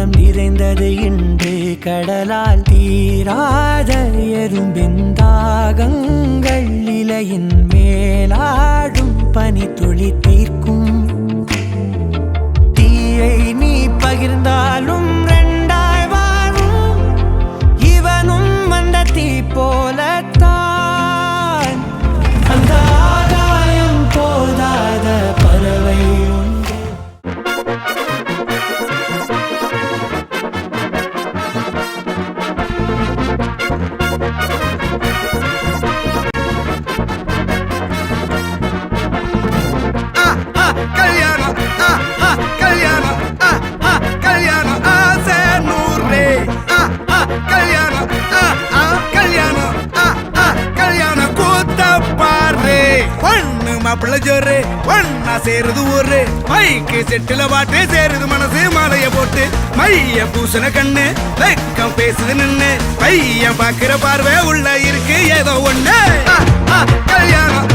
உள்ளம் நிறைந்தது இன்று கடலால் தீராத எறும்பின் தாகங்கள் இலையின் மேலாடும் பனி துளி தீர்க்கும் தீயை நீ பகிர்ந்தாலும் ரெண்டாய் வாழும் இவனும் அந்த தீ போலத்தான் அந்த ஆகாயம் போதாத பறவை மாப்பிள்ள ஜோரு ஒன்னா சேருது ஊரு மைக்கு செட்டுல பாட்டு சேருது மனசு மாலைய போட்டு மைய பூசன கண்ணு வெக்கம் பேசுது நின்னு பையன் பாக்குற பார்வை உள்ள இருக்கு ஏதோ ஒண்ணு கல்யாணம்